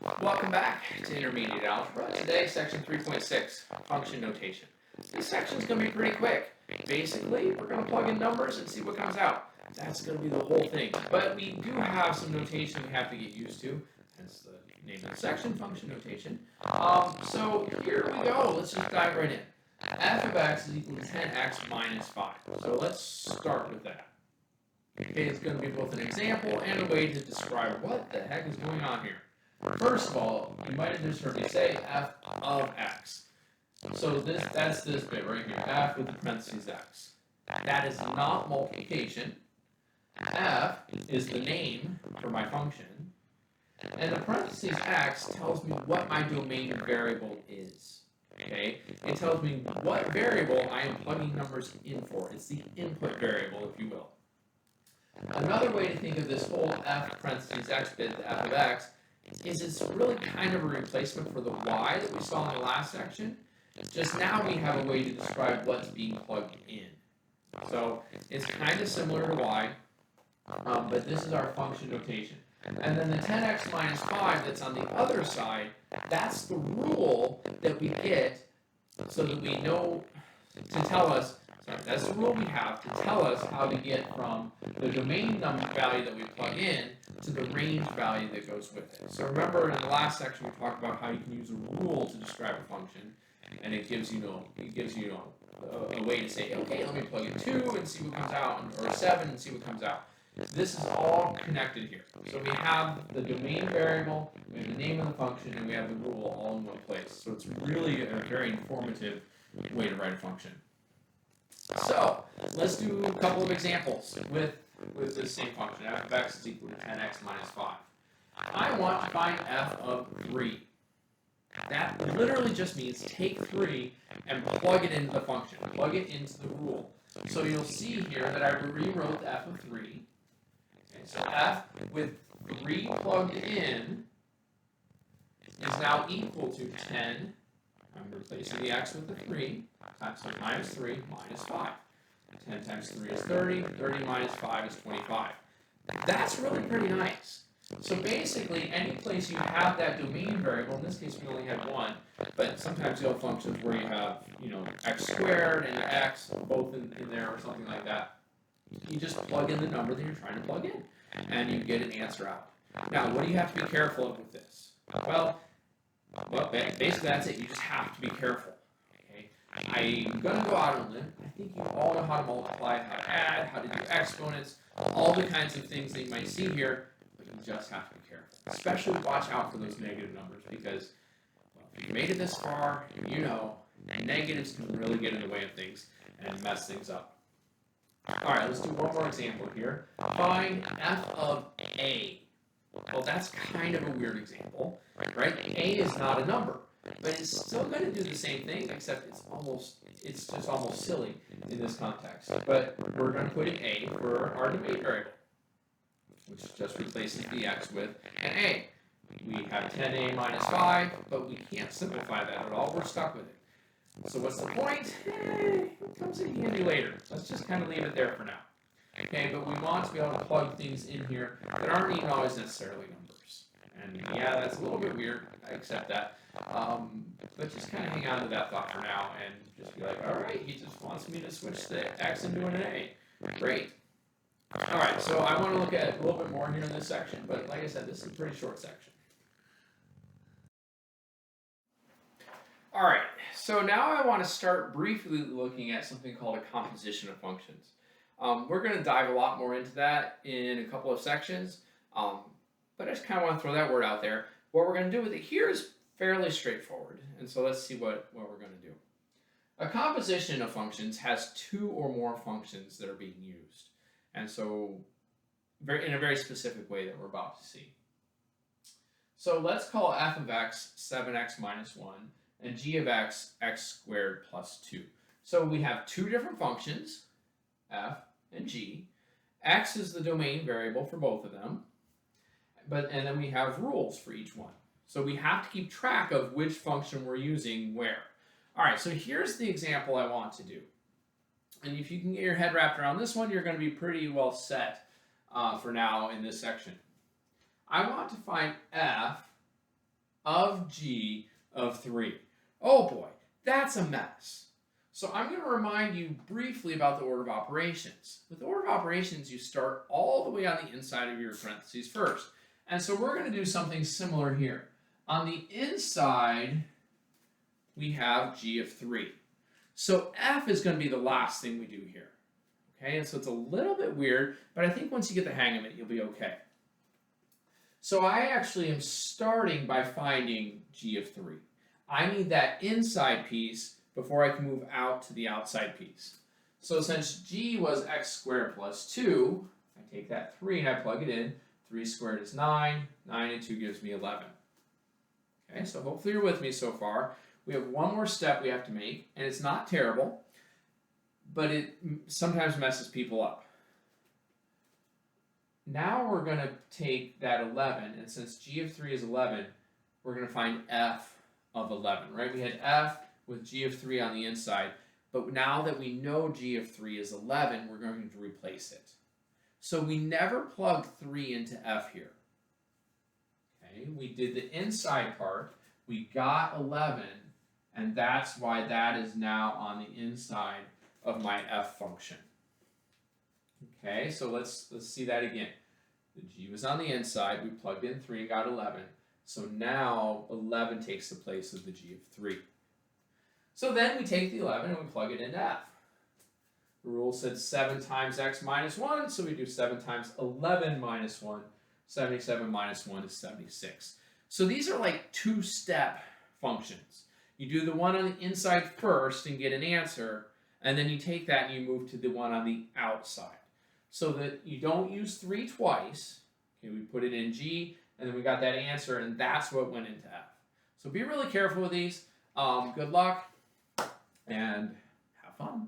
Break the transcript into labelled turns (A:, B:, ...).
A: Welcome back to Intermediate Algebra. Today, section 3.6, function notation. This section is going to be pretty quick. Basically, we're going to plug in numbers and see what comes out. That's going to be the whole thing. But we do have some notation we have to get used to. Hence the name of the section, function notation. So here we go. Let's just dive right in. F of x is equal to 10x minus 5. So let's start with that. Okay, it's going to be both an example and a way to describe what the heck is going on here. First of all, you might have just heard me say f of x. So that's this bit right here, f with the parentheses x. That is not multiplication. F is the name for my function. And the parentheses x tells me what my domain variable is. Okay? It tells me what variable I am plugging numbers in for. It's the input variable, if you will. Another way to think of this whole f parentheses x bit, the f of x, is it's really kind of a replacement for the y that we saw in the last section. Just now we have a way to describe what's being plugged in. So it's kind of similar to y, but this is our function notation. And then the 10x minus 5 that's on the other side, that's the rule that we get so that we know to tell us, that's the rule we have to tell us how to get from the domain number value that we plug in to the range value that goes with it. So remember in the last section we talked about how you can use a rule to describe a function, and it gives you a way to say, okay, let me plug in 2 and see what comes out, or 7 and see what comes out. This is all connected here. So we have the domain variable, we have the name of the function, and we have the rule all in one place. So it's really a very informative way to write a function. So let's do a couple of examples with this same function. F of x is equal to 10x minus 5. I want to find f of 3. That literally just means take 3 and plug it into the function. Plug it into the rule. So you'll see here that I rewrote the f of 3. Okay, so f with 3 plugged in is now equal to 10. I'm replacing the x with the 3. So minus 3 minus 5. 10 times 3 is 30. 30 minus 5 is 25. That's really pretty nice. So basically, any place you have that domain variable, in this case we only had one, but sometimes you'll have functions where you have, x squared and x both in there or something like that. You just plug in the number that you're trying to plug in, and you get an answer out. Now, what do you have to be careful of with this? Well, basically that's it. You just have to be careful. Okay? I'm going to go out on a limb. I think you all know how to multiply, how to add, how to do exponents, all the kinds of things that you might see here, but you just have to be careful. Especially watch out for those negative numbers, because if you made it this far, negatives can really get in the way of things and mess things up. Alright, let's do one more example here. Find f of a. Well, that's kind of a weird example, right? A is not a number, but it's still going to do the same thing, except it's just almost silly in this context. But we're going to put in a for our domain variable, which just replaces the x with an a. We have 10a minus 5, but we can't simplify that at all. We're stuck with it. So what's the point? It comes in handy later. Let's just kind of leave it there for now. Okay, but we want to be able to plug things in here that aren't even always necessarily numbers. And yeah, that's a little bit weird. I accept that. But just kind of hang on to that thought for now and just be like, all right, he just wants me to switch the x into an a. Great. All right, so I want to look at a little bit more here in this section, but like I said, this is a pretty short section. All right, so now I want to start briefly looking at something called a composition of functions. We're going to dive a lot more into that in a couple of sections, but I just kind of want to throw that word out there. What we're going to do with it here is fairly straightforward, and so let's see what we're going to do. A composition of functions has two or more functions that are being used, and so in a very specific way that we're about to see. So let's call f of x 7x minus 1, and g of x, x squared plus 2. So we have two different functions, f and g. X is the domain variable for both of them, and then we have rules for each one. So we have to keep track of which function we're using where. All right, so here's the example I want to do. And if you can get your head wrapped around this one, you're going to be pretty well set for now in this section. I want to find f of g of 3. Oh boy, that's a mess. So I'm going to remind you briefly about the order of operations. With the order of operations, you start all the way on the inside of your parentheses first. And so we're going to do something similar here. On the inside, we have g of 3. So f is going to be the last thing we do here. Okay, and so it's a little bit weird, but I think once you get the hang of it, you'll be okay. So I actually am starting by finding g of 3. I need that inside piece before I can move out to the outside piece. So since g was x squared plus 2, I take that 3 and I plug it in. 3 squared is 9. 9 and 2 gives me 11. Okay, so hopefully you're with me so far. We have one more step we have to make, and it's not terrible, but it sometimes messes people up. Now we're going to take that 11, and since g of 3 is 11, we're going to find f of 11, right? We had f with g of 3 on the inside, but now that we know g of 3 is 11, we're going to replace it. So we never plug 3 into f here. Okay, we did the inside part, we got 11, and that's why that is now on the inside of my f function. Okay, so let's see that again. The g was on the inside, we plugged in 3 and got 11. So now 11 takes the place of the g of 3. So then we take the 11 and we plug it into f. The rule said 7 times x minus 1, so we do 7 times 11 minus 1. 77 minus 1 is 76. So these are like two-step functions. You do the one on the inside first and get an answer, and then you take that and you move to the one on the outside. So that you don't use 3 twice. Okay, we put it in G, and then we got that answer, and that's what went into F. So be really careful with these. Good luck, and have fun.